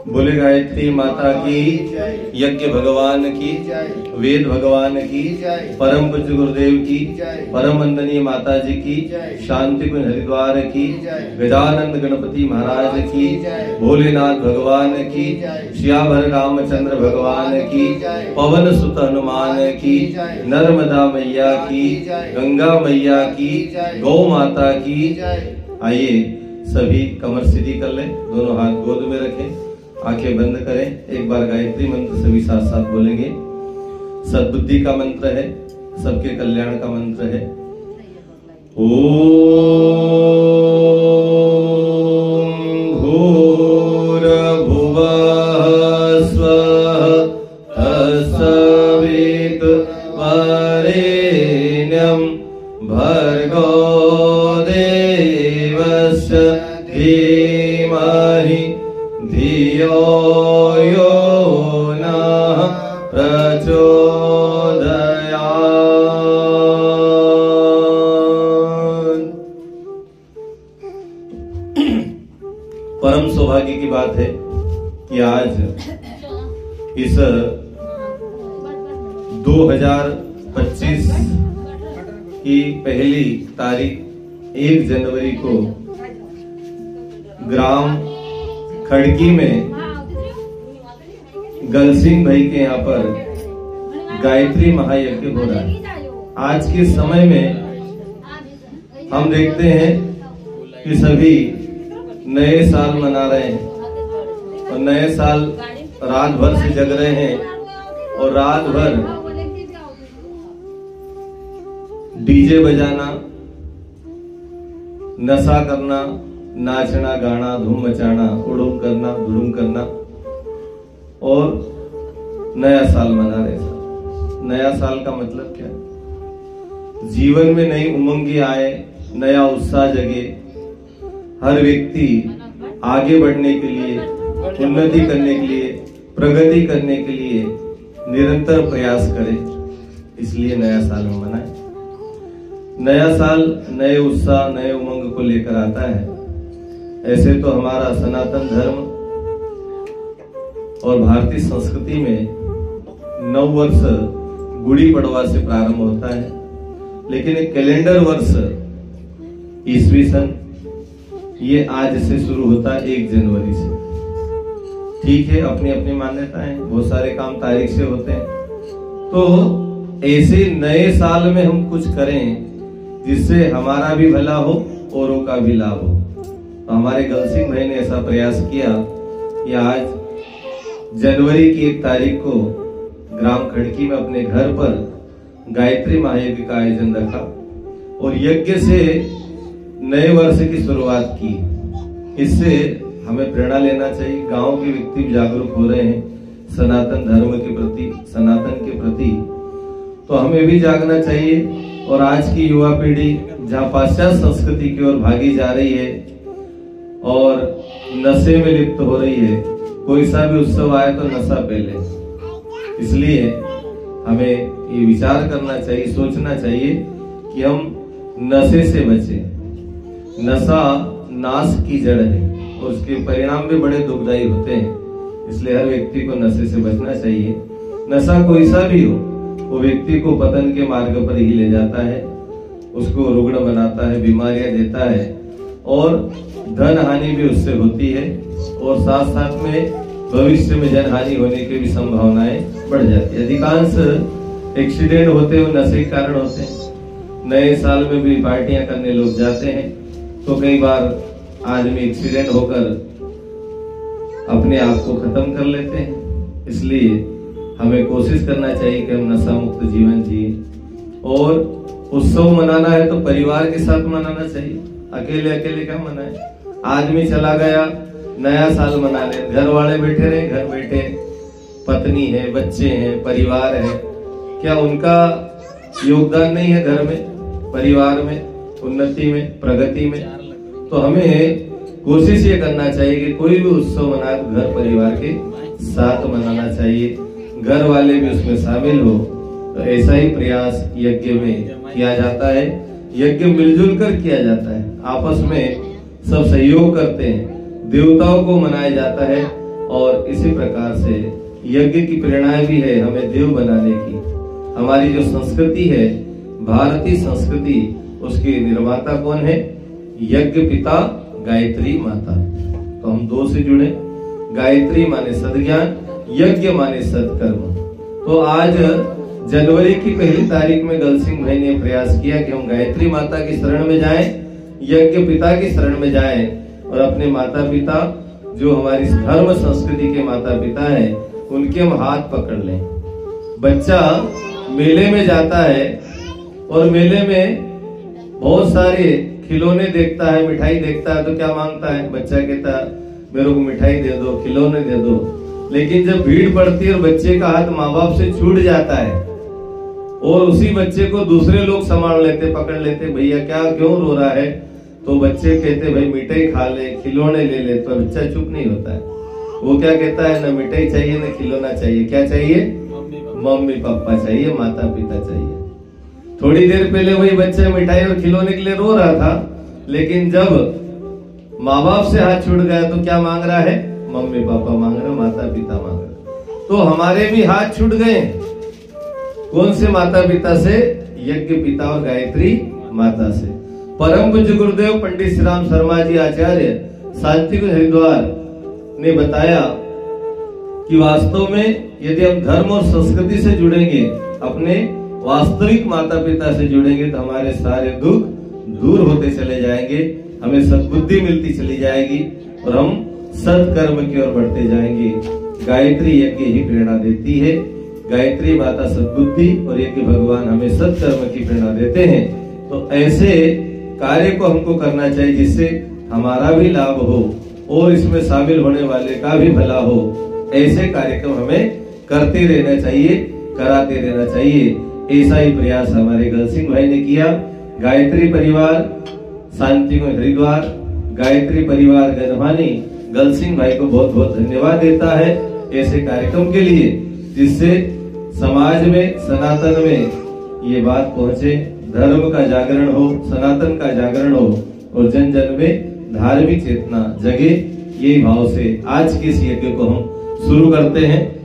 बोले गायत्री माता की, यज्ञ भगवान की, वेद भगवान की, परम पूज्य गुरुदेव की, परम वंदनीय माता जी की, शांति कुंज हरिद्वार की, वेदानंद गणपति महाराज की, भोलेनाथ भगवान की, श्यावर रामचंद्र भगवान की, पवन सुत हनुमान की, नर्मदा मैया की, गंगा मैया की, गौ माता की। आइए सभी कमर सीधी कर लें, दोनों हाथ गोद में रखें, आंखें बंद करें। एक बार गायत्री मंत्र सभी साथ साथ बोलेंगे। सद्बुद्धि का मंत्र है, सबके कल्याण का मंत्र है। ओम भूर्भुवः स्वः तत्सवितुर्वरेण्यं भर्गो देवस्य धीमहि धियो यो नः प्रचोदयात्। परम सौभाग्य की बात है कि आज इस 2025 की पहली तारीख 1 जनवरी को ग्राम खड़की में गलसिंह भाई के यहाँ पर गायत्री महायज्ञ हो रहा है। आज के समय में हम देखते हैं कि सभी नए साल मना रहे हैं और नए साल रात भर से जग रहे हैं और रात भर डीजे बजाना, नशा करना, नाचना, गाना, धूम मचाना, उड़ूम करना, धुड़ूम करना और नया साल मना रहे। नया साल का मतलब क्या है? जीवन में नई उमंगे आए, नया उत्साह जगे, हर व्यक्ति आगे बढ़ने के लिए, उन्नति करने के लिए, प्रगति करने के लिए निरंतर प्रयास करे, इसलिए नया साल हम मनाएं। नया साल नए उत्साह, नए उमंग को लेकर आता है। ऐसे तो हमारा सनातन धर्म और भारतीय संस्कृति में नव वर्ष गुड़ी पड़वा से प्रारंभ होता है, लेकिन एक कैलेंडर वर्ष ईस्वी सन ये आज से शुरू होता है 1 जनवरी से। ठीक है, अपनी अपनी मान्यताएं, बहुत सारे काम तारीख से होते हैं। तो ऐसे नए साल में हम कुछ करें जिससे हमारा भी भला हो, औरों का भी लाभ हो। तो हमारे गलसिंह भाई ने ऐसा प्रयास किया कि आज जनवरी की 1 तारीख को ग्राम खड़की में अपने घर पर गायत्री महायज्ञ का आयोजन रखा और यज्ञ से नए वर्ष की शुरुआत की। इससे हमें प्रेरणा लेना चाहिए। गांव के व्यक्ति जागरूक हो रहे हैं सनातन धर्म के प्रति, सनातन के प्रति, तो हमें भी जागना चाहिए। और आज की युवा पीढ़ी जहाँ पाश्चात्य संस्कृति की ओर भागी जा रही है और नशे में लिप्त हो रही है, कोई सा भी उत्सव आए तो नशा पहले, इसलिए हमें ये विचार करना चाहिए, सोचना चाहिए कि हम नशे से बचें। नशा नाश की जड़ है और उसके परिणाम भी बड़े दुखदायी होते हैं, इसलिए हर व्यक्ति को नशे से बचना चाहिए। नशा कोई सा भी हो, वो व्यक्ति को पतन के मार्ग पर ही ले जाता है, उसको रुग्ण बनाता है, बीमारियां देता है और धन हानि भी उससे होती है और साथ साथ में भविष्य में जन हानि होने की भी संभावनाएं बढ़ जाती है। अधिकांश एक्सीडेंट होते हैं वो नशे के कारण होते हैं। नए साल में भी पार्टियां करने लोग जाते हैं तो कई बार आदमी एक्सीडेंट होकर अपने आप को खत्म कर लेते हैं। इसलिए हमें कोशिश करना चाहिए कि हम नशा मुक्त जीवन जिए। और उत्सव मनाना है तो परिवार के साथ मनाना चाहिए, अकेले अकेले क्या मनाए। आदमी चला गया, नया साल मना ले, घर वाले बैठे रहे, घर बैठे पत्नी है, बच्चे हैं, परिवार है, क्या उनका योगदान नहीं है घर में, परिवार में, उन्नति में, प्रगति में? तो हमें कोशिश ये करना चाहिए कि कोई भी उत्सव मनाए तो घर परिवार के साथ मनाना चाहिए, घर वाले भी उसमें शामिल हो। तो ऐसा ही प्रयास यज्ञ में किया जाता है। यज्ञ मिलजुल कर किया जाता है, आपस में सब सहयोग करते हैं, देवताओं को मनाया जाता है और इसी प्रकार से यज्ञ की प्रेरणा भी है हमें देव बनाने की। हमारी जो संस्कृति है, भारतीय संस्कृति, उसके निर्माता कौन है? यज्ञ पिता गायत्री माता। तो हम दो से जुड़े। गायत्री माने सद्ज्ञान, यज्ञ माने सत्कर्म। तो आज जनवरी की पहली तारीख में गल सिंह भाई ने प्रयास किया कि हम गायत्री माता की शरण में जाएं, यज्ञ पिता की शरण में जाएं और अपने माता पिता जो हमारी धर्म संस्कृति के माता पिता हैं उनके हम हाथ पकड़ लें। बच्चा मेले में जाता है और मेले में बहुत सारे खिलौने देखता है, मिठाई देखता है, तो क्या मांगता है? बच्चा कहता है मेरे को मिठाई दे दो, खिलौने दे दो। लेकिन जब भीड़ पड़ती है और बच्चे का हाथ माँ बाप से छूट जाता है और उसी बच्चे को दूसरे लोग संभाल लेते, पकड़ लेते, भैया क्या क्यों रो रहा है? तो बच्चे कहते भाई मिठाई खा ले, खिलौने ले ले। तो बच्चा चुप नहीं होता है। वो क्या कहता है? ना मिठाई चाहिए ना खिलौना चाहिए। क्या चाहिए? मम्मी पापा चाहिए, माता पिता चाहिए। थोड़ी देर पहले वही बच्चा मिठाई और खिलौने के लिए रो रहा था, लेकिन जब माँ बाप से हाथ छूट गया तो क्या मांग रहा है? मम्मी पापा मांग रहा, माता पिता मांग रहा। तो हमारे भी हाथ छूट गए। कौन से माता पिता से? यज्ञ पिता और गायत्री माता से। परम पूज्य गुरुदेव पंडित श्री राम शर्मा जी आचार्य शांतिकुंज हरिद्वार ने बताया कि वास्तव में यदि हम धर्म और संस्कृति से जुड़ेंगे, अपने वास्तविक माता पिता से जुड़ेंगे, तो हमारे सारे दुख दूर होते चले जाएंगे, हमें सद्बुद्धि मिलती चली जाएगी और हम सत्कर्म की ओर बढ़ते जाएंगे। गायत्री यज्ञ ही प्रेरणा देती है। गायत्री माता सद्बुद्धि और यज्ञ भगवान हमें सत्कर्म की प्रेरणा देते हैं। तो ऐसे कार्य को हमको करना चाहिए जिससे हमारा भी लाभ हो और इसमें शामिल होने वाले का भी भला हो। ऐसे कार्यक्रम हमें करते रहना चाहिए, कराते रहना चाहिए। ऐसा ही प्रयास हमारे गल सिंह भाई ने किया। गायत्री परिवार शांतिकुंज हरिद्वार, गायत्री परिवार गंधमानी गल सिंह भाई को बहुत बहुत धन्यवाद देता है ऐसे कार्यक्रम के लिए, जिससे समाज में, सनातन में ये बात पहुंचे, धर्म का जागरण हो, सनातन का जागरण हो और जन जन में धार्मिक चेतना जगे। यही भाव से आज के इस यज्ञ को हम शुरू करते हैं।